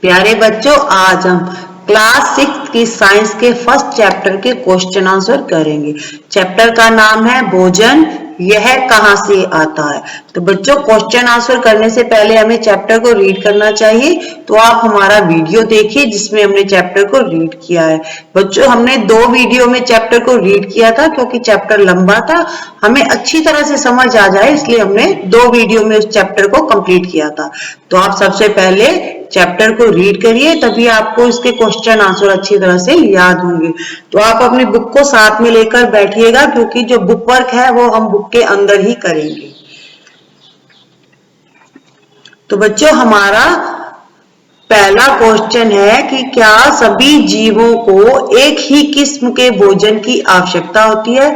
प्यारे बच्चों, आज हम क्लास 6 की साइंस के फर्स्ट चैप्टर के क्वेश्चन आंसर करेंगे। चैप्टर का नाम है भोजन, यह कहां से आता है। तो बच्चों, क्वेश्चन आंसर करने से पहले हमें चैप्टर को रीड करना चाहिए। तो आप हमारा वीडियो देखिए जिसमें हमने चैप्टर को रीड किया है। बच्चों, हमने 2 वीडियो में चैप्टर को रीड किया था क्योंकि चैप्टर लंबा था, हमें अच्छी तरह से समझ आ जाए इसलिए हमने 2 वीडियो में उस चैप्टर को कंप्लीट किया था। तो आप सबसे पहले चैप्टर को रीड करिए, तभी आपको इसके क्वेश्चन आंसर अच्छी तरह से याद होंगे। तो आप अपनी बुक को साथ में लेकर बैठिएगा क्योंकि जो बुक वर्क है वो हम बुक के अंदर ही करेंगे। तो बच्चों, हमारा पहला क्वेश्चन है कि क्या सभी जीवों को एक ही किस्म के भोजन की आवश्यकता होती है।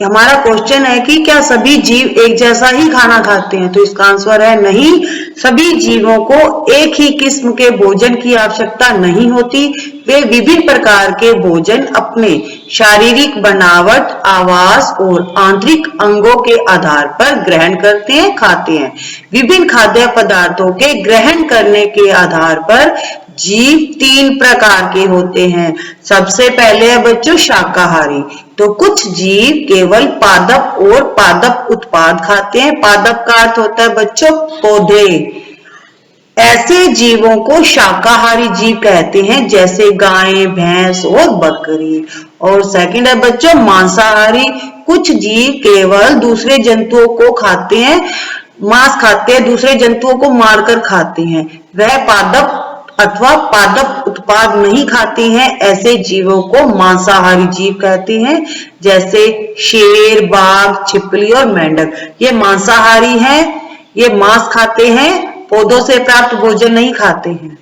हमारा क्वेश्चन है कि क्या सभी जीव एक जैसा ही खाना खाते हैं। तो इसका आंसर है नहीं, सभी जीवों को एक ही किस्म के भोजन की आवश्यकता नहीं होती। वे विभिन्न प्रकार के भोजन अपने शारीरिक बनावट, आवास और आंतरिक अंगों के आधार पर ग्रहण करते हैं, खाते हैं। विभिन्न खाद्य पदार्थों के ग्रहण करने के आधार पर जीव 3 प्रकार के होते हैं। सबसे पहले है बच्चों शाकाहारी। तो कुछ जीव केवल पादप और पादप उत्पाद खाते हैं। पादप का अर्थ होता है बच्चों पौधे। ऐसे जीवों को शाकाहारी जीव कहते हैं, जैसे गाय, भैंस और बकरी। और सेकंड है बच्चों मांसाहारी। कुछ जीव केवल दूसरे जंतुओं को खाते हैं, मांस खाते हैं, दूसरे जंतुओं को मारकर खाते हैं। वह पादप अथवा पादप उत्पाद नहीं खाते हैं। ऐसे जीवों को मांसाहारी जीव कहते हैं, जैसे शेर, बाघ, छिपकली और मेंढक। ये मांसाहारी हैं, ये मांस खाते हैं, पौधों से प्राप्त भोजन नहीं खाते हैं।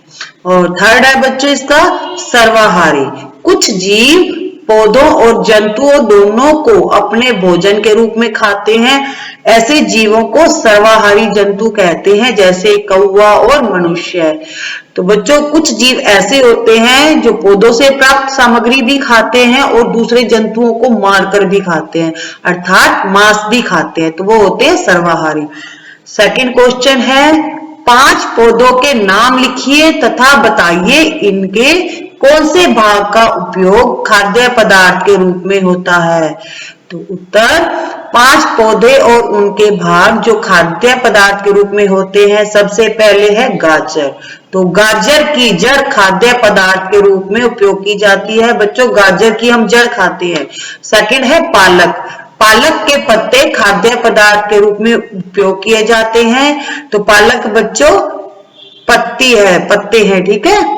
और थर्ड है बच्चों इसका सर्वाहारी। कुछ जीव पौधों और जंतुओं दोनों को अपने भोजन के रूप में खाते हैं। ऐसे जीवों को सर्वाहारी जंतु कहते हैं, जैसे कौवा और मनुष्य। तो बच्चों, कुछ जीव ऐसे होते हैं जो पौधों से प्राप्त सामग्री भी खाते हैं और दूसरे जंतुओं को मारकर भी खाते हैं, अर्थात मांस भी खाते हैं, तो वो होते हैं सर्वाहारी। सेकंड क्वेश्चन है 5 पौधों के नाम लिखिए तथा बताइए इनके कौन से भाग का उपयोग खाद्य पदार्थ के रूप में होता है। तो उत्तर 5 पौधे और उनके भाग जो खाद्य पदार्थ के रूप में होते हैं। सबसे पहले है गाजर। तो गाजर की जड़ खाद्य पदार्थ के रूप में उपयोग की जाती है। बच्चों, गाजर की हम जड़ खाते हैं। सेकंड है पालक। पालक के पत्ते खाद्य पदार्थ के रूप में उपयोग किए जाते हैं। तो पालक बच्चों पत्ती है, पत्ते हैं, ठीक है।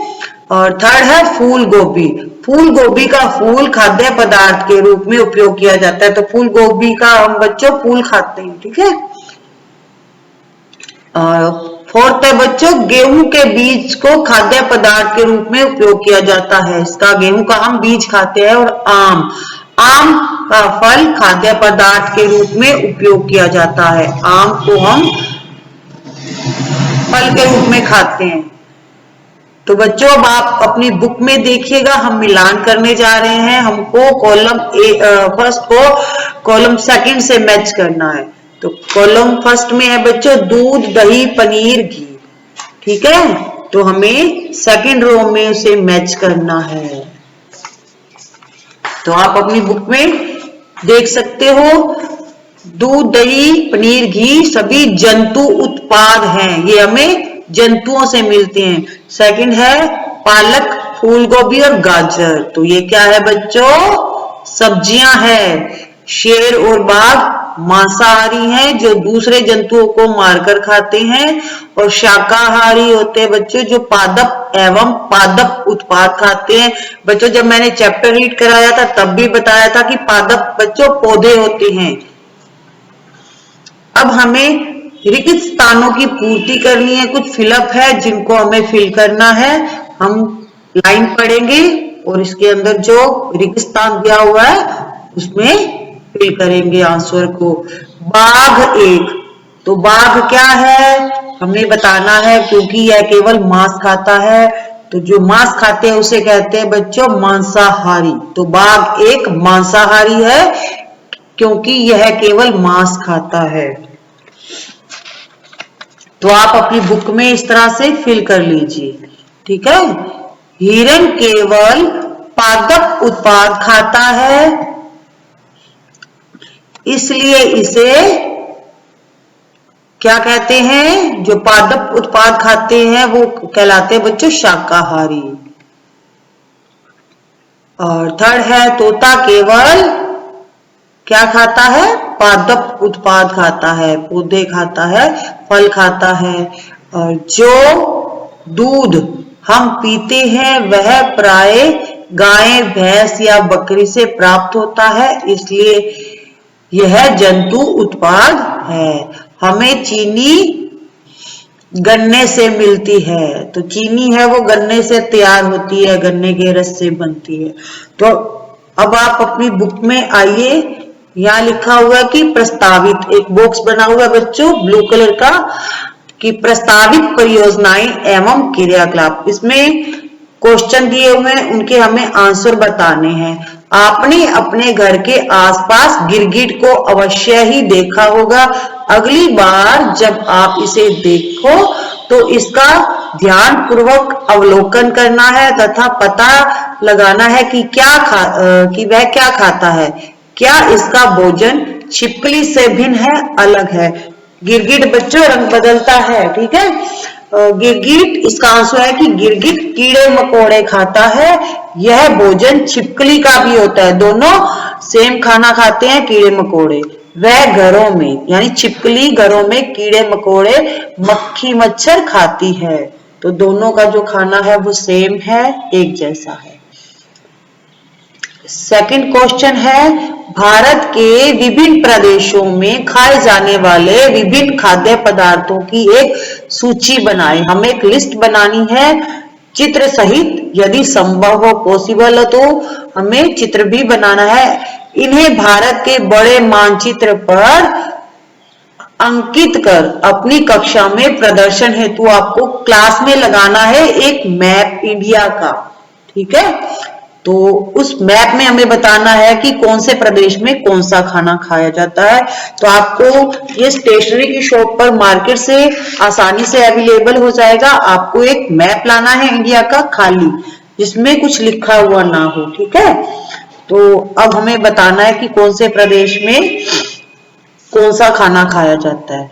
और थर्ड है फूल गोभी। फूल गोभी का फूल खाद्य पदार्थ के रूप में उपयोग किया जाता है। तो फूल गोभी का हम बच्चों फूल खाते हैं, ठीक है। फोर्थ है बच्चों गेहूं के बीज को खाद्य पदार्थ के रूप में उपयोग किया जाता है। इसका गेहूं का हम बीज खाते हैं। और आम का फल खाद्य पदार्थ के रूप में उपयोग किया जाता है। आम को हम फल के रूप में खाते हैं। तो बच्चों, अब आप अपनी बुक में देखिएगा, हम मिलान करने जा रहे हैं। हमको कॉलम फर्स्ट को कॉलम सेकंड से मैच करना है। तो कॉलम फर्स्ट में है बच्चों दूध, दही, पनीर, घी, ठीक है। तो हमें सेकंड रो में उसे मैच करना है। तो आप अपनी बुक में देख सकते हो, दूध, दही, पनीर, घी सभी जंतु उत्पाद हैं, ये हमें जंतुओं से मिलते हैं। सेकंड है पालक, फूल गोभी और गाजर। तो ये क्या है बच्चों, सब्जियां हैं। शेर और बाघ मांसाहारी हैं जो दूसरे जंतुओं को मारकर खाते हैं। और शाकाहारी होते हैं बच्चों जो पादप एवं पादप उत्पाद खाते हैं। बच्चों, जब मैंने चैप्टर रीड कराया था तब भी बताया था कि पादप बच्चों पौधे होते हैं। अब हमें रिक्त स्थानों की पूर्ति करनी है। कुछ फिलअप है जिनको हमें फिल करना है। हम लाइन पढ़ेंगे और इसके अंदर जो रिक्त स्थान दिया हुआ है उसमें फिल करेंगे आंसर को। बाघ 1। तो बाघ क्या है हमें बताना है, क्योंकि यह केवल मांस खाता है। तो जो मांस खाते हैं उसे कहते हैं बच्चों मांसाहारी। तो बाघ 1 मांसाहारी है क्योंकि यह केवल मांस खाता है। तो आप अपनी बुक में इस तरह से फिल कर लीजिए। ठीक है। हिरण केवल पादप उत्पाद खाता है, इसलिए इसे क्या कहते हैं? जो पादप उत्पाद खाते हैं वो कहलाते हैं बच्चों शाकाहारी। और थर्ड है तोता केवल क्या खाता है? पादप उत्पाद खाता है, पौधे खाता है, फल खाता है। और जो दूध हम पीते हैं वह प्राय गाय, भैंस या बकरी से प्राप्त होता है, इसलिए यह जंतु उत्पाद है। हमें चीनी गन्ने से मिलती है, तो चीनी है वो गन्ने से तैयार होती है, गन्ने के रस से बनती है। तो अब आप अपनी बुक में आइए, यहाँ लिखा हुआ है कि प्रस्तावित, एक बॉक्स बना हुआ है बच्चों ब्लू कलर का, कि प्रस्तावित परियोजनाएं एवं क्रियाकलाप, इसमें क्वेश्चन दिए हुए हैं, उनके हमें आंसर बताने हैं। आपने अपने घर के आसपास गिरगिट को अवश्य ही देखा होगा। अगली बार जब आप इसे देखो तो इसका ध्यान पूर्वक अवलोकन करना है तथा पता लगाना है कि वह क्या खाता है। क्या इसका भोजन छिपकली से भिन्न है, अलग है? गिरगिट बच्चों रंग बदलता है, ठीक है। गिरगिट, इसका आंसर है कि गिरगिट कीड़े मकोड़े खाता है। यह भोजन छिपकली का भी होता है, दोनों सेम खाना खाते हैं कीड़े मकोड़े। वह घरों में, यानी छिपकली घरों में कीड़े मकोड़े, मक्खी मच्छर खाती है। तो दोनों का जो खाना है वो सेम है, एक जैसा है। सेकंड क्वेश्चन है, भारत के विभिन्न प्रदेशों में खाए जाने वाले विभिन्न खाद्य पदार्थों की एक सूची बनाएं। हमें एक लिस्ट बनानी है चित्र सहित, यदि संभव हो, पॉसिबल हो तो हमें चित्र भी बनाना है। इन्हें भारत के बड़े मानचित्र पर अंकित कर अपनी कक्षा में प्रदर्शन हेतु आपको क्लास में लगाना है एक मैप इंडिया का, ठीक है। तो उस मैप में हमें बताना है कि कौन से प्रदेश में कौन सा खाना खाया जाता है। तो आपको ये स्टेशनरी की शॉप पर मार्केट से आसानी से अवेलेबल हो जाएगा। आपको एक मैप लाना है इंडिया का खाली, जिसमें कुछ लिखा हुआ ना हो, ठीक है। तो अब हमें बताना है कि कौन से प्रदेश में कौन सा खाना खाया जाता है।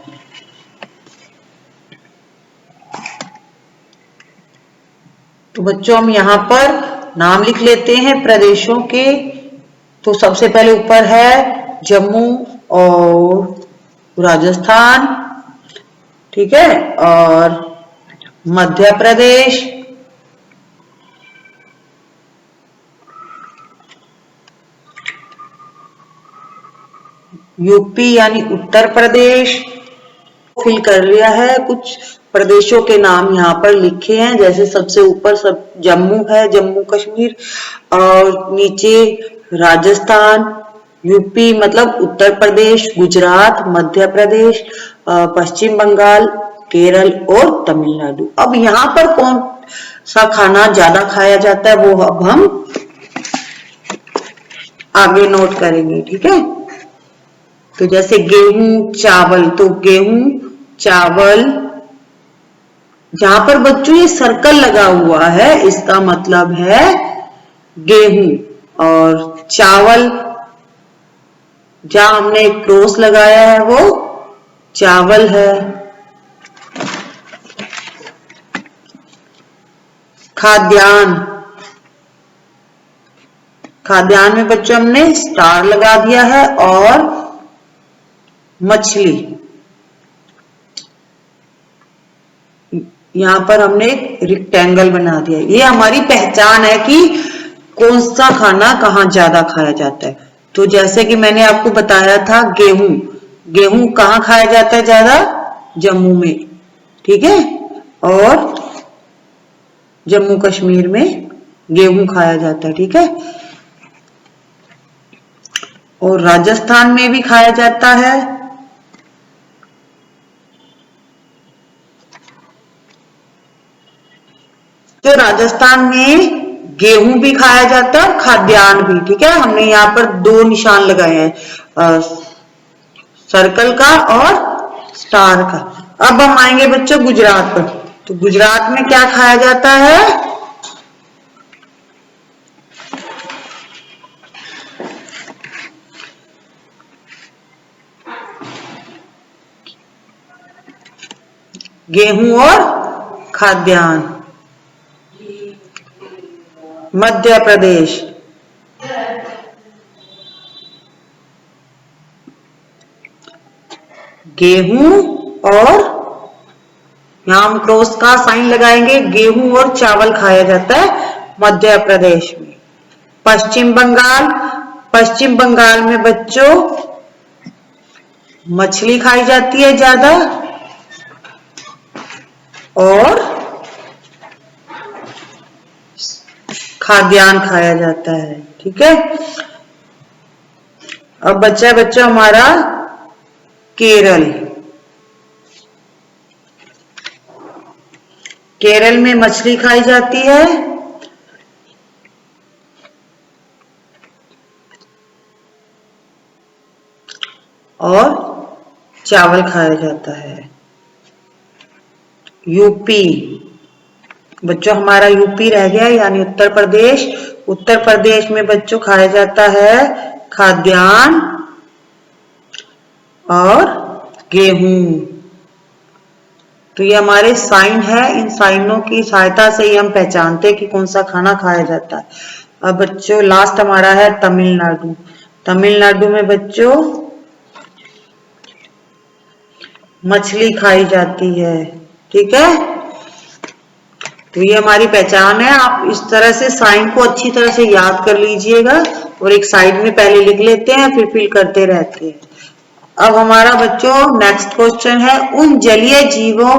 तो बच्चों हम यहाँ पर नाम लिख लेते हैं प्रदेशों के। तो सबसे पहले ऊपर है जम्मू और राजस्थान, ठीक है, और मध्य प्रदेश, यूपी यानी उत्तर प्रदेश फिल कर लिया है। कुछ प्रदेशों के नाम यहाँ पर लिखे हैं, जैसे सबसे ऊपर सब जम्मू है, जम्मू कश्मीर, और नीचे राजस्थान, यूपी मतलब उत्तर प्रदेश, गुजरात, मध्य प्रदेश, पश्चिम बंगाल, केरल और तमिलनाडु। अब यहाँ पर कौन सा खाना ज्यादा खाया जाता है वो अब हम आगे नोट करेंगे, ठीक है। तो जैसे गेहूं चावल, तो गेहूं चावल, जहां पर बच्चों ये सर्कल लगा हुआ है इसका मतलब है गेहूं, और चावल जहां हमने एक क्रॉस लगाया है वो चावल है। खाद्यान्न, खाद्यान्न में बच्चों हमने स्टार लगा दिया है। और मछली, यहां पर हमने एक रेक्टेंगल बना दिया। ये हमारी पहचान है कि कौन सा खाना कहाँ ज्यादा खाया जाता है। तो जैसे कि मैंने आपको बताया था गेहूं, गेहूं कहाँ खाया जाता है ज्यादा? जम्मू में, ठीक है, और जम्मू कश्मीर में गेहूं खाया जाता है, ठीक है। और राजस्थान में भी खाया जाता है। तो राजस्थान में गेहूं भी खाया जाता है और खाद्यान्न भी, ठीक है। हमने यहाँ पर दो निशान लगाए हैं, सर्कल का और स्टार का। अब हम आएंगे बच्चों गुजरात पर। तो गुजरात में क्या खाया जाता है? गेहूं और खाद्यान्न। मध्य प्रदेश, गेहूं और, यहां हम क्रॉस का साइन लगाएंगे, गेहूं और चावल खाया जाता है मध्य प्रदेश में। पश्चिम बंगाल, पश्चिम बंगाल में बच्चों मछली खाई जाती है ज्यादा और खाद्यान्न खाया जाता है। ठीक है, अब बच्चा बच्चों हमारा केरल। केरल में मछली खाई जाती है और चावल खाया जाता है। यूपी, बच्चों हमारा यूपी रह गया, यानी उत्तर प्रदेश। उत्तर प्रदेश में बच्चों खाया जाता है खाद्यान्न और गेहूं। तो ये हमारे साइन है, इन साइनों की सहायता से ही हम पहचानते हैं कि कौन सा खाना खाया जाता है। अब बच्चों लास्ट हमारा है तमिलनाडु। तमिलनाडु में बच्चों मछली खाई जाती है। ठीक है, तो ये हमारी पहचान है। आप इस तरह से साइन को अच्छी तरह से याद कर लीजिएगा और एक साइड में पहले लिख लेते हैं, फिर फिल करते रहते हैं। अब हमारा बच्चों नेक्स्ट क्वेश्चन है, उन जलीय जीवों,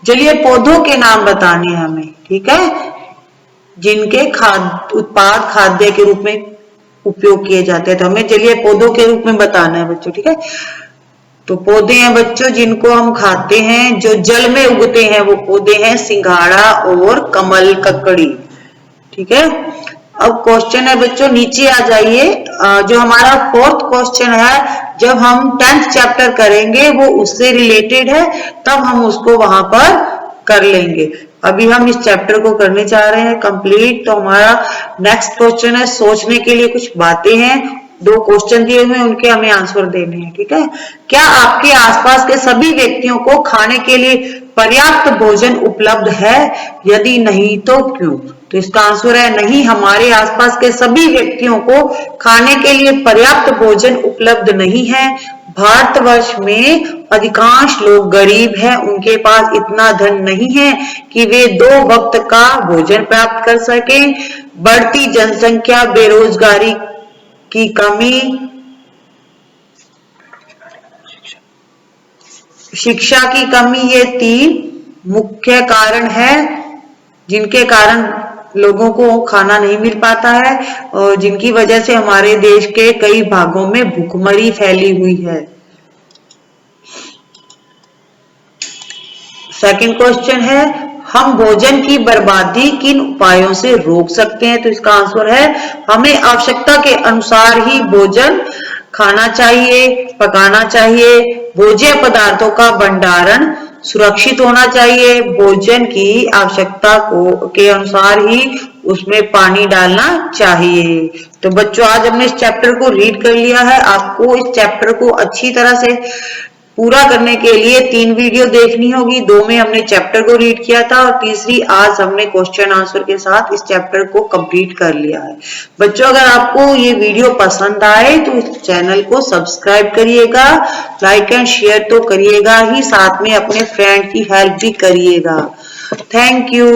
जलीय पौधों के नाम बताने हैं हमें। ठीक है, जिनके उत्पाद खाद्य के रूप में उपयोग किए जाते हैं, तो हमें जलीय पौधों के रूप में बताना है बच्चों। ठीक है, तो पौधे हैं बच्चों जिनको हम खाते हैं, जो जल में उगते हैं, वो पौधे हैं सिंघाड़ा और कमल ककड़ी। ठीक है, अब क्वेश्चन है बच्चों, नीचे आ जाइए। जो हमारा फोर्थ क्वेश्चन है, जब हम 10th चैप्टर करेंगे वो उससे रिलेटेड है, तब हम उसको वहां पर कर लेंगे। अभी हम इस चैप्टर को करने चाह रहे हैं कंप्लीट। तो हमारा नेक्स्ट क्वेश्चन है, सोचने के लिए कुछ बातें हैं। 2 क्वेश्चन दिए हुए, उनके हमें आंसर देने हैं। ठीक है, क्या आपके आसपास के सभी व्यक्तियों को खाने के लिए पर्याप्त भोजन उपलब्ध है? यदि नहीं तो क्यों? तो इसका आंसर है नहीं, हमारे आसपास के सभी व्यक्तियों को खाने के लिए पर्याप्त भोजन उपलब्ध नहीं है। भारतवर्ष में अधिकांश लोग गरीब हैं, उनके पास इतना धन नहीं है कि वे 2 वक्त का भोजन प्राप्त कर सकें। बढ़ती जनसंख्या, बेरोजगारी की कमी, शिक्षा की कमी, ये 3 मुख्य कारण है जिनके कारण लोगों को खाना नहीं मिल पाता है और जिनकी वजह से हमारे देश के कई भागों में भूखमरी फैली हुई है। सेकंड क्वेश्चन है, हम भोजन की बर्बादी किन उपायों से रोक सकते हैं? तो इसका आंसर है हमें आवश्यकता के अनुसार ही भोजन खाना चाहिए, पकाना चाहिए। भोज्य पदार्थों का भंडारण सुरक्षित होना चाहिए। भोजन की आवश्यकता के अनुसार ही उसमें पानी डालना चाहिए। तो बच्चों आज हमने इस चैप्टर को रीड कर लिया है। आपको इस चैप्टर को अच्छी तरह से पूरा करने के लिए 3 वीडियो देखनी होगी। 2 में हमने चैप्टर को रीड किया था और तीसरी आज हमने क्वेश्चन आंसर के साथ इस चैप्टर को कंप्लीट कर लिया है। बच्चों अगर आपको ये वीडियो पसंद आए तो इस चैनल को सब्सक्राइब करिएगा, लाइक एंड शेयर तो करिएगा ही, साथ में अपने फ्रेंड की हेल्प भी करिएगा। Thank you.